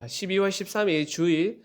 12월 13일 주일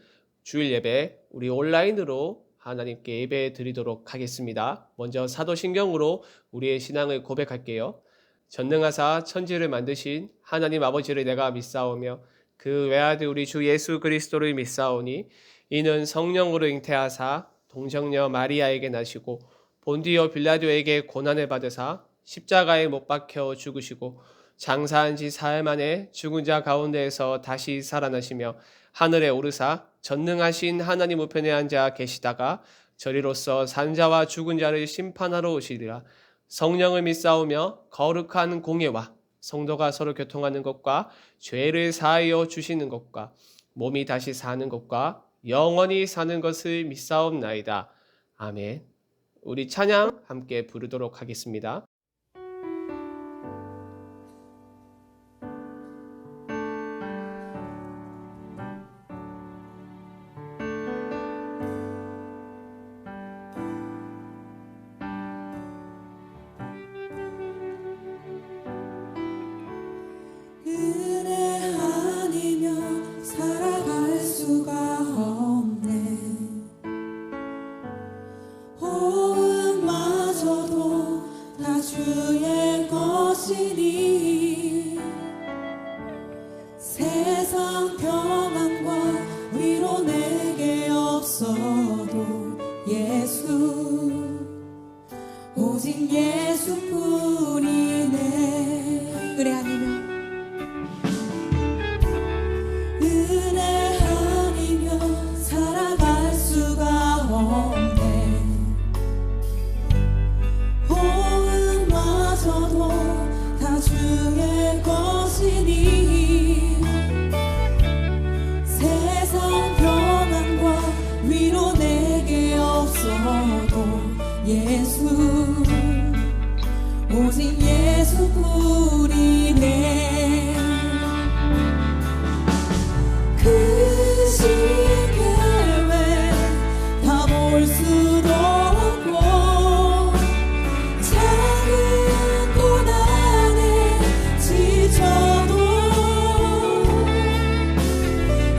예배 우리 온라인으로 하나님께 예배 드리도록 하겠습니다. 먼저 사도신경으로 우리의 신앙을 고백할게요. 전능하사 천지를 만드신 하나님 아버지를 내가 믿사오며 그 외아들 우리 주 예수 그리스도를 믿사오니 이는 성령으로 잉태하사 동정녀 마리아에게 나시고 본디오 빌라도에게 고난을 받으사 십자가에 못 박혀 죽으시고 장사한 지 사흘 만에 죽은 자 가운데에서 다시 살아나시며 하늘에 오르사 전능하신 하나님 우편에 앉아 계시다가 저리로서 산자와 죽은 자를 심판하러 오시리라. 성령을 믿사오며 거룩한 공예와 성도가 서로 교통하는 것과 죄를 사하여 주시는 것과 몸이 다시 사는 것과 영원히 사는 것을 믿사옵나이다. 아멘. 우리 찬양 함께 부르도록 하겠습니다. 은혜 아니면 살아갈 수가 없네. 호흡마저도 다 주의 것이니 세상 평안과 위로 내게 없어도 예수 오직 예수뿐이네. 은혜 아니면 은혜 아니면 살아갈 수가 없네. 호흡마저도 다 주의 것이니 세상 평안과 위로 내게 없어도 예수 오직 예수뿐이네. 그 시계에 다 볼 수도 없고 작은 고난에 지쳐도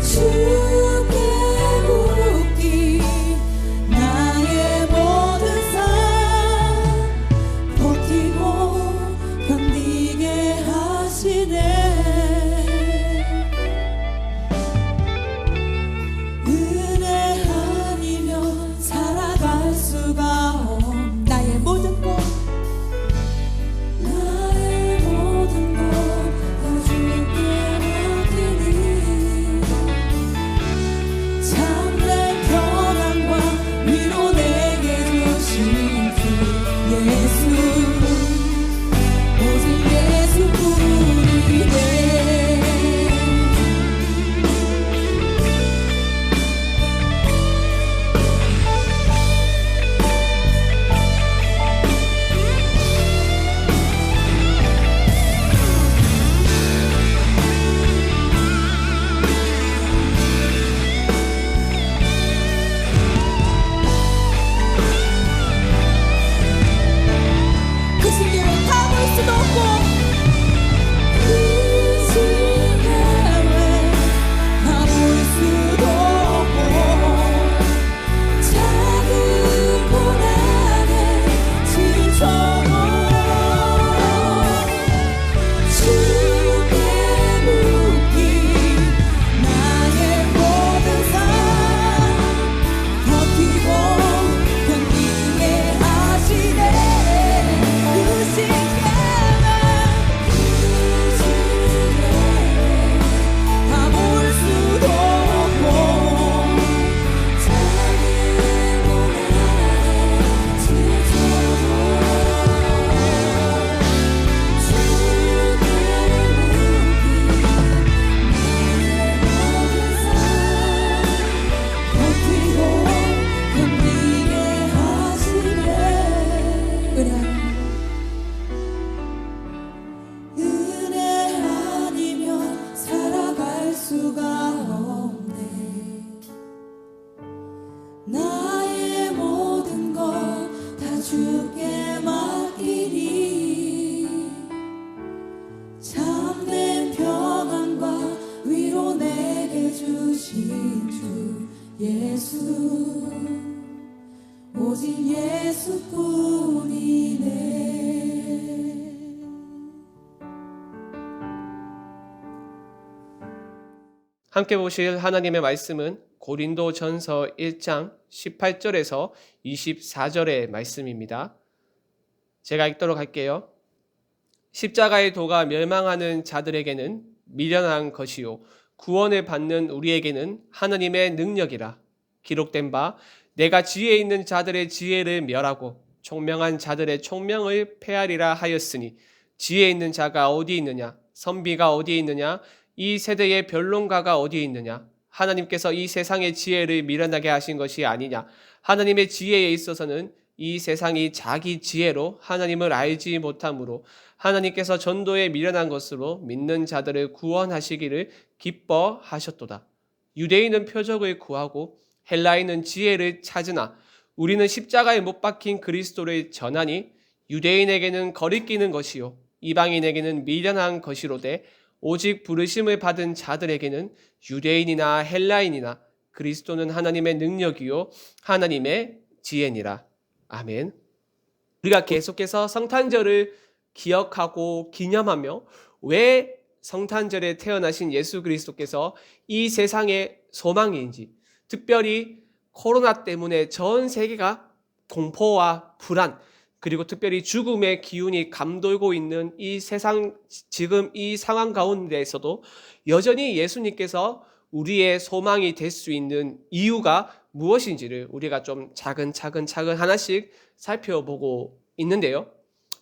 주께 묻기 나의 모든 삶 버티고 견디게 하시네. 은혜 아니면 살아갈 수가 없. 나의 모든 것 다 주께 맡기니 참된 평안과 위로 내게 주신 주 예수 오직 예수뿐이네. 그 시계에 다 볼 수도 없고 그 시계에 다 볼 수도 없고 작은 고난에 지쳐도 주께 묻기 나의 모든 삶 버티고 견디게 하시네. 그 시계에 다 볼 수도 없고 작은 고난에 지쳐도 주께 묻기 버티고 견디게 하시네. 은혜 아니면 살아갈 수가 없네. 나의 모든 것 다 주께 맡기니 참된 평안과 위로 내게 주신 주 예수 오직 예수뿐이네. 함께 보실 하나님의 말씀은 고린도전서 1장 18절에서 24절의 말씀입니다. 제가 읽도록 할게요. 십자가의 도가 멸망하는 자들에게는 미련한 것이요 구원을 받는 우리에게는 하나님의 능력이라. 기록된 바 내가 지혜 있는 자들의 지혜를 멸하고 총명한 자들의 총명을 폐하리라 하였으니 지혜 있는 자가 어디 있느냐? 선비가 어디 있느냐? 이 세대의 변론가가 어디 있느냐? 하나님께서 이 세상의 지혜를 미련하게 하신 것이 아니냐? 하나님의 지혜에 있어서는 이 세상이 자기 지혜로 하나님을 알지 못함으로 하나님께서 전도에 미련한 것으로 믿는 자들을 구원하시기를 기뻐하셨도다. 유대인은 표적을 구하고 헬라인은 지혜를 찾으나 우리는 십자가에 못 박힌 그리스도를 전하니 유대인에게는 거리끼는 것이요 이방인에게는 미련한 것이로되 오직 부르심을 받은 자들에게는 유대인이나 헬라인이나 그리스도는 하나님의 능력이요 하나님의 지혜니라. 아멘. 우리가 계속해서 성탄절을 기억하고 기념하며 왜 성탄절에 태어나신 예수 그리스도께서 이 세상의 소망인지, 특별히 코로나 때문에 전 세계가 공포와 불안, 그리고 특별히 죽음의 기운이 감돌고 있는 이 세상, 지금 이 상황 가운데에서도 여전히 예수님께서 우리의 소망이 될 수 있는 이유가 무엇인지를 우리가 좀 차근차근 하나씩 살펴보고 있는데요.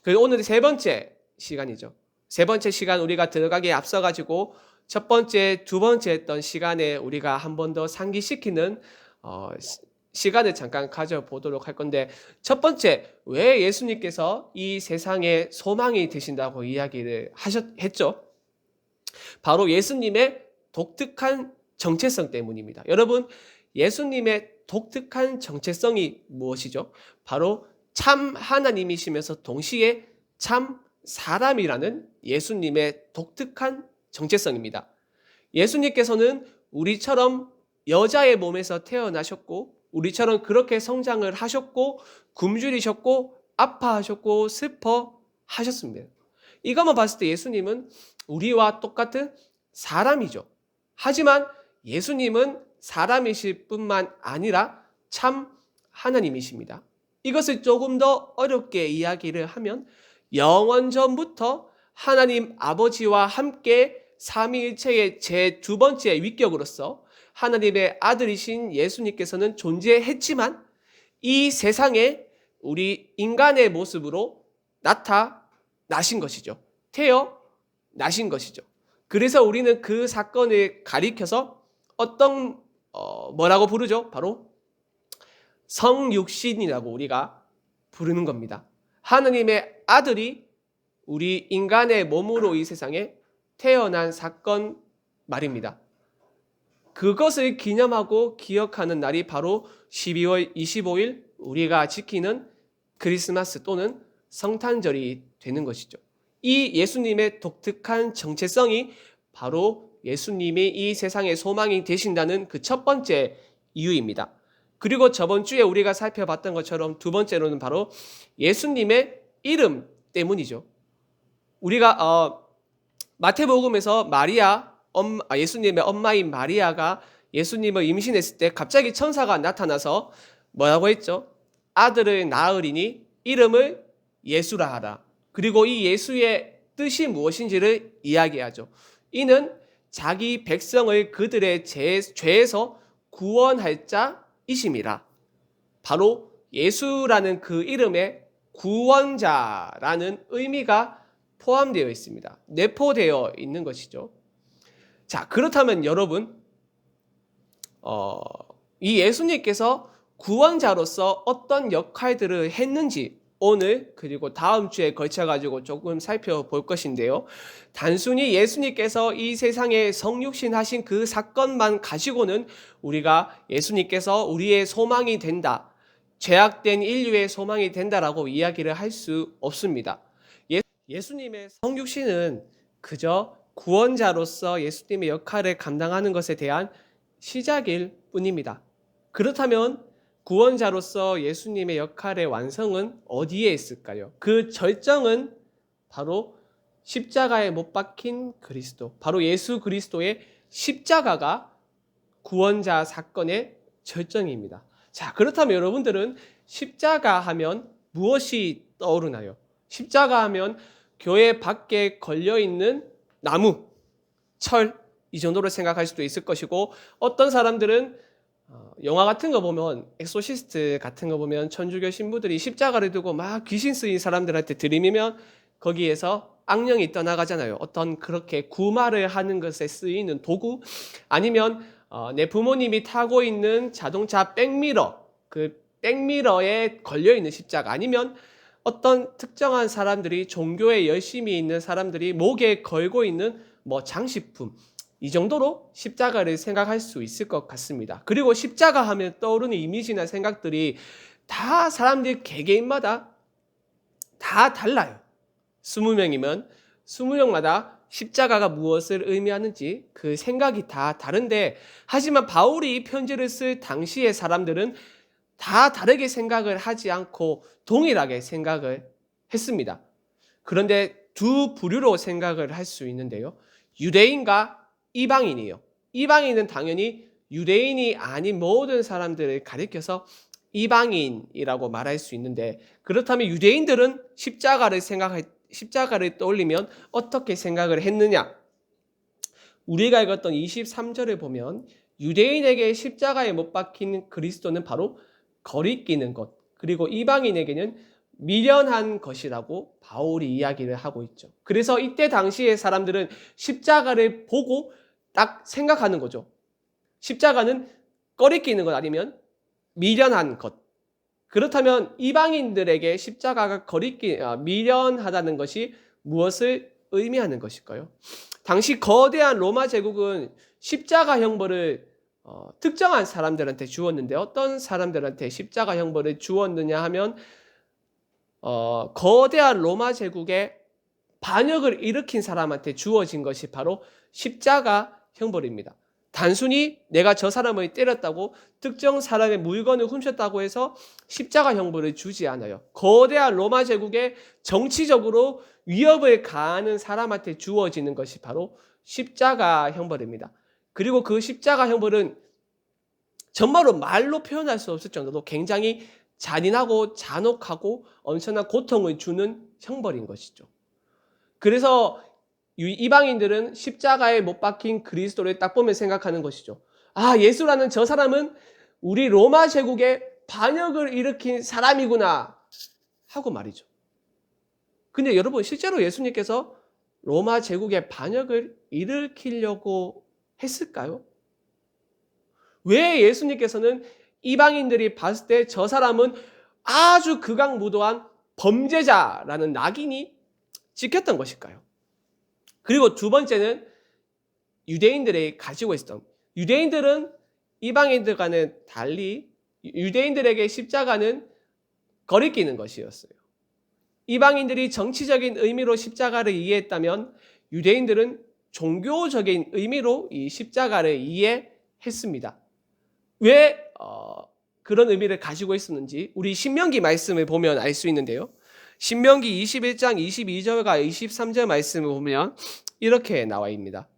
그리고 오늘 세 번째 시간이죠. 세 번째 시간 우리가 들어가기에 앞서가지고 첫 번째, 두 번째 했던 시간에 우리가 한 번 더 상기시키는 시간을 잠깐 가져보도록 할 건데, 첫 번째, 왜 예수님께서 이 세상에 소망이 되신다고 이야기를 했죠? 바로 예수님의 독특한 정체성 때문입니다. 여러분, 예수님의 독특한 정체성이 무엇이죠? 바로 참 하나님이시면서 동시에 참 사람이라는 예수님의 독특한 정체성입니다. 예수님께서는 우리처럼 여자의 몸에서 태어나셨고 우리처럼 그렇게 성장을 하셨고 굶주리셨고 아파하셨고 슬퍼하셨습니다. 이것만 봤을 때 예수님은 우리와 똑같은 사람이죠. 하지만 예수님은 사람이실 뿐만 아니라 참 하나님이십니다. 이것을 조금 더 어렵게 이야기를 하면 영원 전부터 하나님 아버지와 함께 삼위일체의 제 두 번째 위격으로서 하나님의 아들이신 예수님께서는 존재했지만 이 세상에 우리 인간의 모습으로 나타나신 것이죠. 태어나신 것이죠. 그래서 우리는 그 사건을 가리켜서 어떤 뭐라고 부르죠? 바로 성육신이라고 우리가 부르는 겁니다. 하나님의 아들이 우리 인간의 몸으로 이 세상에 태어난 사건 말입니다. 그것을 기념하고 기억하는 날이 바로 12월 25일 우리가 지키는 크리스마스 또는 성탄절이 되는 것이죠. 이 예수님의 독특한 정체성이 바로 예수님이 이 세상의 소망이 되신다는 그 첫 번째 이유입니다. 그리고 저번 주에 우리가 살펴봤던 것처럼 두 번째로는 바로 예수님의 이름 때문이죠. 우리가 마태복음에서 예수님의 엄마인 마리아가 예수님을 임신했을 때 갑자기 천사가 나타나서 뭐라고 했죠? 아들을 낳으리니 이름을 예수라 하라. 그리고 이 예수의 뜻이 무엇인지를 이야기하죠. 이는 자기 백성을 그들의 죄에서 구원할 자이심이라. 바로 예수라는 그 이름에 구원자라는 의미가 포함되어 있습니다. 내포되어 있는 것이죠. 자, 그렇다면 여러분, 이 예수님께서 구원자로서 어떤 역할들을 했는지 오늘 그리고 다음 주에 걸쳐가지고 조금 살펴볼 것인데요. 단순히 예수님께서 이 세상에 성육신하신 그 사건만 가지고는 우리가 예수님께서 우리의 소망이 된다, 죄악된 인류의 소망이 된다라고 이야기를 할 수 없습니다. 예수님의 성육신은 그저 구원자로서 예수님의 역할을 감당하는 것에 대한 시작일 뿐입니다. 그렇다면 구원자로서 예수님의 역할의 완성은 어디에 있을까요? 그 절정은 바로 십자가에 못 박힌 그리스도, 바로 예수 그리스도의 십자가가 구원자 사건의 절정입니다. 자, 그렇다면 여러분들은 십자가 하면 무엇이 떠오르나요? 십자가 하면 교회 밖에 걸려있는 나무, 철, 이 정도로 생각할 수도 있을 것이고, 어떤 사람들은 영화 같은 거 보면, 엑소시스트 같은 거 보면 천주교 신부들이 십자가를 두고 막 귀신 쓰인 사람들한테 들이미면 거기에서 악령이 떠나가잖아요. 어떤 그렇게 구마를 하는 것에 쓰이는 도구, 아니면 내 부모님이 타고 있는 자동차 백미러, 그 백미러에 걸려있는 십자가, 아니면 어떤 특정한 사람들이 종교에 열심히 있는 사람들이 목에 걸고 있는 뭐 장식품, 이 정도로 십자가를 생각할 수 있을 것 같습니다. 그리고 십자가 하면 떠오르는 이미지나 생각들이 다 사람들 개개인마다 다 달라요. 20명이면 20명마다 십자가가 무엇을 의미하는지 그 생각이 다 다른데, 하지만 바울이 이 편지를 쓸 당시의 사람들은 다 다르게 생각을 하지 않고 동일하게 생각을 했습니다. 그런데 두 부류로 생각을 할 수 있는데요. 유대인과 이방인이에요. 이방인은 당연히 유대인이 아닌 모든 사람들을 가리켜서 이방인이라고 말할 수 있는데, 그렇다면 유대인들은 십자가를 떠올리면 어떻게 생각을 했느냐? 우리가 읽었던 23절을 보면 유대인에게 십자가에 못 박힌 그리스도는 바로 거리끼는 것, 그리고 이방인에게는 미련한 것이라고 바울이 이야기를 하고 있죠. 그래서 이때 당시의 사람들은 십자가를 보고 딱 생각하는 거죠. 십자가는 꺼리끼는 것 아니면 미련한 것. 그렇다면 이방인들에게 십자가가 미련하다는 것이 무엇을 의미하는 것일까요? 당시 거대한 로마 제국은 십자가 형벌을 특정한 사람들한테 주었는데, 어떤 사람들한테 십자가 형벌을 주었느냐 하면 거대한 로마 제국의 반역을 일으킨 사람한테 주어진 것이 바로 십자가 형벌입니다. 단순히 내가 저 사람을 때렸다고, 특정 사람의 물건을 훔쳤다고 해서 십자가 형벌을 주지 않아요. 거대한 로마 제국에 정치적으로 위협을 가하는 사람한테 주어지는 것이 바로 십자가 형벌입니다. 그리고 그 십자가 형벌은 정말로 말로 표현할 수 없을 정도로 굉장히 잔인하고 잔혹하고 엄청난 고통을 주는 형벌인 것이죠. 그래서 이방인들은 십자가에 못 박힌 그리스도를 딱 보면 생각하는 것이죠. 아, 예수라는 저 사람은 우리 로마 제국에 반역을 일으킨 사람이구나 하고 말이죠. 근데 여러분, 실제로 예수님께서 로마 제국의 반역을 일으키려고 했을까요? 왜 예수님께서는 이방인들이 봤을 때 저 사람은 아주 극악무도한 범죄자라는 낙인이 찍혔던 것일까요? 그리고 두 번째는 유대인들이 가지고 있었던, 유대인들은 이방인들과는 달리 유대인들에게 십자가는 거리끼는 것이었어요. 이방인들이 정치적인 의미로 십자가를 이해했다면 유대인들은 종교적인 의미로 이 십자가를 이해했습니다. 왜 그런 의미를 가지고 있었는지 우리 신명기 말씀을 보면 알 수 있는데요. 신명기 21장 22절과 23절 말씀을 보면 이렇게 나와 있습니다.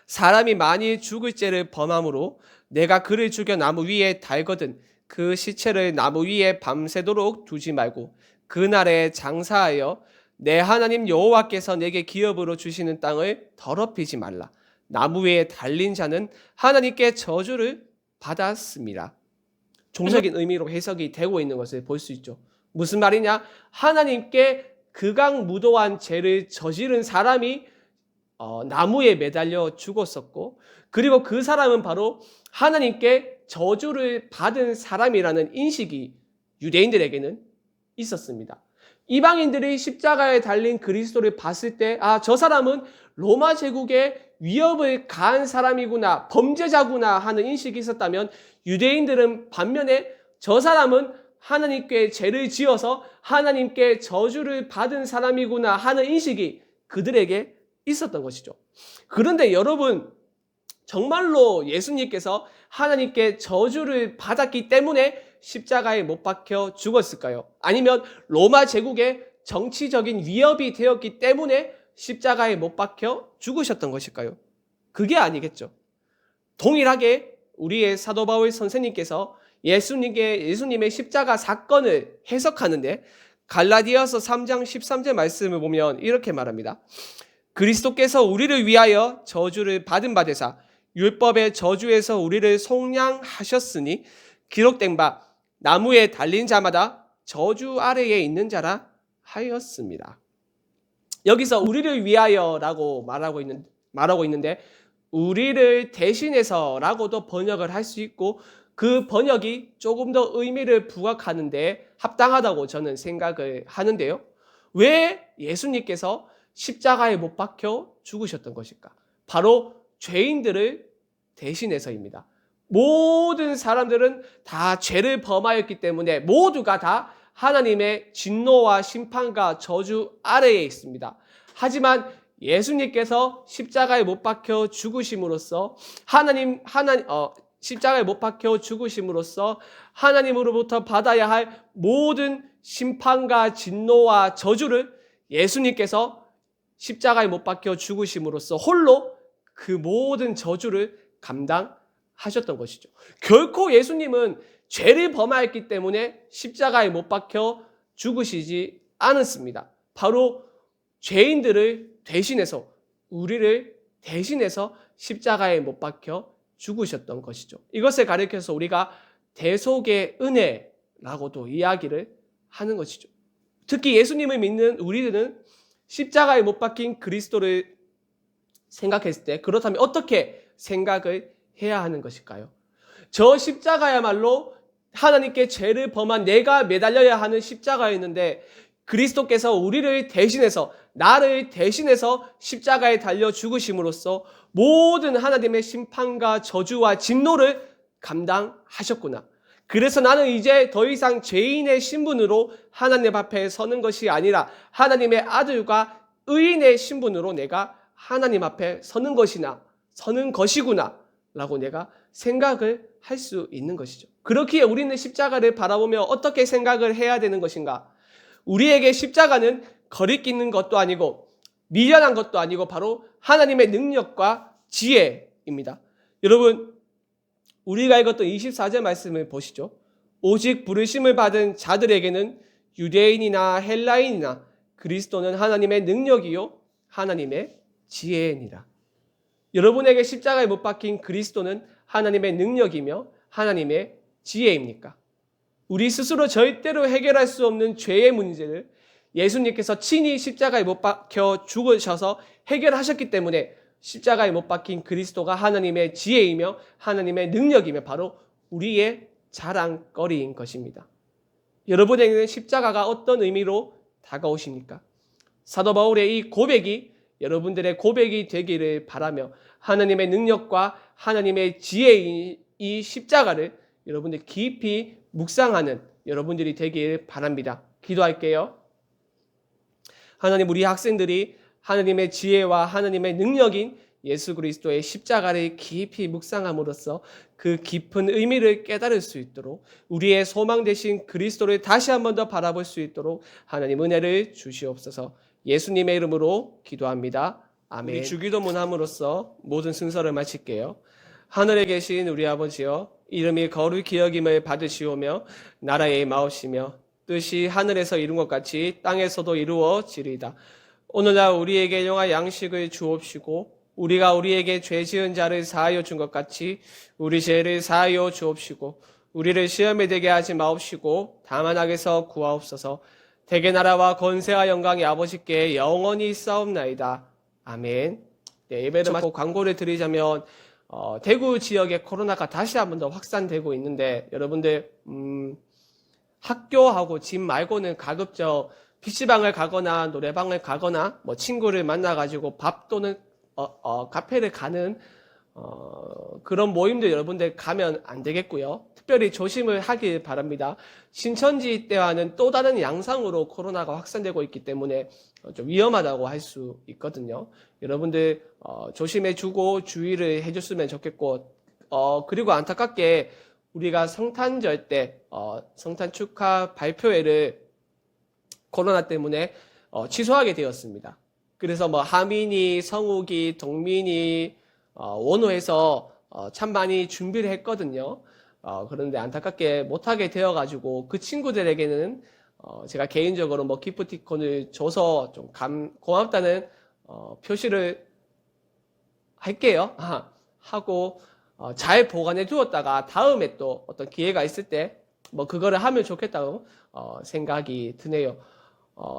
사람이 만일 죽을 죄를 범함으로 내가 그를 죽여 나무 위에 달거든 그 시체를 나무 위에 밤새도록 두지 말고 그날에 장사하여 내 하나님 여호와께서 내게 기업으로 주시는 땅을 더럽히지 말라. 나무 위에 달린 자는 하나님께 저주를 받았습니다. 종적인 의미로 해석이 되고 있는 것을 볼 수 있죠. 무슨 말이냐? 하나님께 극악무도한 죄를 저지른 사람이 나무에 매달려 죽었었고, 그리고 그 사람은 바로 하나님께 저주를 받은 사람이라는 인식이 유대인들에게는 있었습니다. 이방인들이 십자가에 달린 그리스도를 봤을 때, 아, 저 사람은 로마 제국에 위협을 가한 사람이구나, 범죄자구나 하는 인식이 있었다면, 유대인들은 반면에 저 사람은 하나님께 죄를 지어서 하나님께 저주를 받은 사람이구나 하는 인식이 그들에게 있었던 것이죠. 그런데 여러분, 정말로 예수님께서 하나님께 저주를 받았기 때문에 십자가에 못 박혀 죽었을까요? 아니면 로마 제국의 정치적인 위협이 되었기 때문에 십자가에 못 박혀 죽으셨던 것일까요? 그게 아니겠죠. 동일하게 우리의 사도 바울 선생님께서 예수님의 십자가 사건을 해석하는데 갈라디아서 3장 13절 말씀을 보면 이렇게 말합니다. 그리스도께서 우리를 위하여 저주를 받은 바 되사 율법의 저주에서 우리를 속량하셨으니 기록된 바 나무에 달린 자마다 저주 아래에 있는 자라 하였습니다. 여기서 우리를 위하여라고 말하고 있는데 우리를 대신해서라고도 번역을 할 수 있고 그 번역이 조금 더 의미를 부각하는데 합당하다고 저는 생각을 하는데요. 왜 예수님께서 십자가에 못 박혀 죽으셨던 것일까? 바로 죄인들을 대신해서입니다. 모든 사람들은 다 죄를 범하였기 때문에 모두가 다 하나님의 진노와 심판과 저주 아래에 있습니다. 하지만 예수님께서 십자가에 못 박혀 죽으심으로써 십자가에 못 박혀 죽으심으로써 하나님으로부터 받아야 할 모든 심판과 진노와 저주를 예수님께서 십자가에 못 박혀 죽으심으로써 홀로 그 모든 저주를 감당하셨던 것이죠. 결코 예수님은 죄를 범하였기 때문에 십자가에 못 박혀 죽으시지 않았습니다. 바로 죄인들을 대신해서 우리를 대신해서 십자가에 못 박혀 죽으셨던 것이죠. 이것을 가리켜서 우리가 대속의 은혜라고도 이야기를 하는 것이죠. 특히 예수님을 믿는 우리들은 십자가에 못 박힌 그리스도를 생각했을 때 그렇다면 어떻게 생각을 해야 하는 것일까요? 저 십자가야말로 하나님께 죄를 범한 내가 매달려야 하는 십자가였는데 그리스도께서 우리를 대신해서 나를 대신해서 십자가에 달려 죽으심으로써 모든 하나님의 심판과 저주와 진노를 감당하셨구나. 그래서 나는 이제 더 이상 죄인의 신분으로 하나님 앞에 서는 것이 아니라 하나님의 아들과 의인의 신분으로 내가 하나님 앞에 서는 것이구나 라고 내가 생각을 할 수 있는 것이죠. 그렇기에 우리는 십자가를 바라보며 어떻게 생각을 해야 되는 것인가? 우리에게 십자가는 거리끼는 것도 아니고 미련한 것도 아니고 바로 하나님의 능력과 지혜입니다. 여러분, 우리가 읽었던 24절 말씀을 보시죠. 오직 부르심을 받은 자들에게는 유대인이나 헬라인이나 그리스도는 하나님의 능력이요 하나님의 지혜니라. 여러분에게 십자가에 못 박힌 그리스도는 하나님의 능력이며 하나님의 지혜입니까? 우리 스스로 절대로 해결할 수 없는 죄의 문제를 예수님께서 친히 십자가에 못 박혀 죽으셔서 해결하셨기 때문에 십자가에 못 박힌 그리스도가 하나님의 지혜이며 하나님의 능력이며 바로 우리의 자랑거리인 것입니다. 여러분에게는 십자가가 어떤 의미로 다가오십니까? 사도 바울의 이 고백이 여러분들의 고백이 되기를 바라며 하나님의 능력과 하나님의 지혜인 이 십자가를 여러분들 깊이 묵상하는 여러분들이 되길 바랍니다. 기도할게요. 하나님, 우리 학생들이 하나님의 지혜와 하나님의 능력인 예수 그리스도의 십자가를 깊이 묵상함으로써 그 깊은 의미를 깨달을 수 있도록 우리의 소망 되신 그리스도를 다시 한 번 더 바라볼 수 있도록 하나님 은혜를 주시옵소서. 예수님의 이름으로 기도합니다. 아멘. 우리 주기도문 함으로써 모든 순서를 마칠게요. 하늘에 계신 우리 아버지여, 이름이 거룩히 여김을 받으시오며 나라의 마옵시며 뜻이 하늘에서 이룬 것 같이 땅에서도 이루어지리이다. 오늘날 우리에게 영화 양식을 주옵시고 우리가 우리에게 죄 지은 자를 사하여 준 것 같이 우리 죄를 사하여 주옵시고 우리를 시험에 들게 하지 마옵시고 다만 악에서 구하옵소서. 대개 나라와 권세와 영광이 아버지께 영원히 있사옵나이다. 아멘. 네, 예배를 마치고 광고를 드리자면 대구 지역에 코로나가 다시 한 번 더 확산되고 있는데 여러분들 학교하고 집 말고는 가급적 PC방을 가거나 노래방을 가거나 뭐 친구를 만나가지고 밥 또는 카페를 가는 그런 모임도 여러분들 가면 안 되겠고요. 특별히 조심을 하길 바랍니다. 신천지 때와는 또 다른 양상으로 코로나가 확산되고 있기 때문에 좀 위험하다고 할 수 있거든요. 여러분들 조심해주고 주의를 해줬으면 좋겠고, 그리고 안타깝게 우리가 성탄절 때 성탄 축하 발표회를 코로나 때문에 취소하게 되었습니다. 그래서 뭐 하민이, 성욱이, 동민이, 원호에서 참 많이 준비를 했거든요. 그런데 안타깝게 못하게 되어가지고 그 친구들에게는 제가 개인적으로 뭐 기프티콘을 줘서 좀 고맙다는 표시를 할게요. 하고 잘 보관해 두었다가 다음에 또 어떤 기회가 있을 때 뭐 그거를 하면 좋겠다고 생각이 드네요.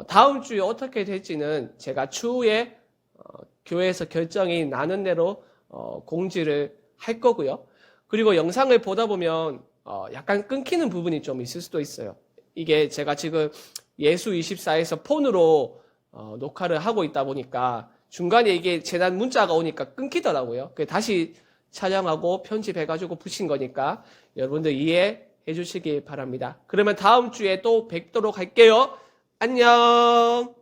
다음 주에 어떻게 될지는 제가 추후에 교회에서 결정이 나는 대로 공지를 할 거고요. 그리고 영상을 보다 보면 약간 끊기는 부분이 좀 있을 수도 있어요. 이게 제가 지금 예수24에서 폰으로 녹화를 하고 있다 보니까 중간에 이게 재단 문자가 오니까 끊기더라고요. 다시 촬영하고 편집해가지고 붙인 거니까 여러분들 이해해 주시기 바랍니다. 그러면 다음 주에 또 뵙도록 할게요. 안녕.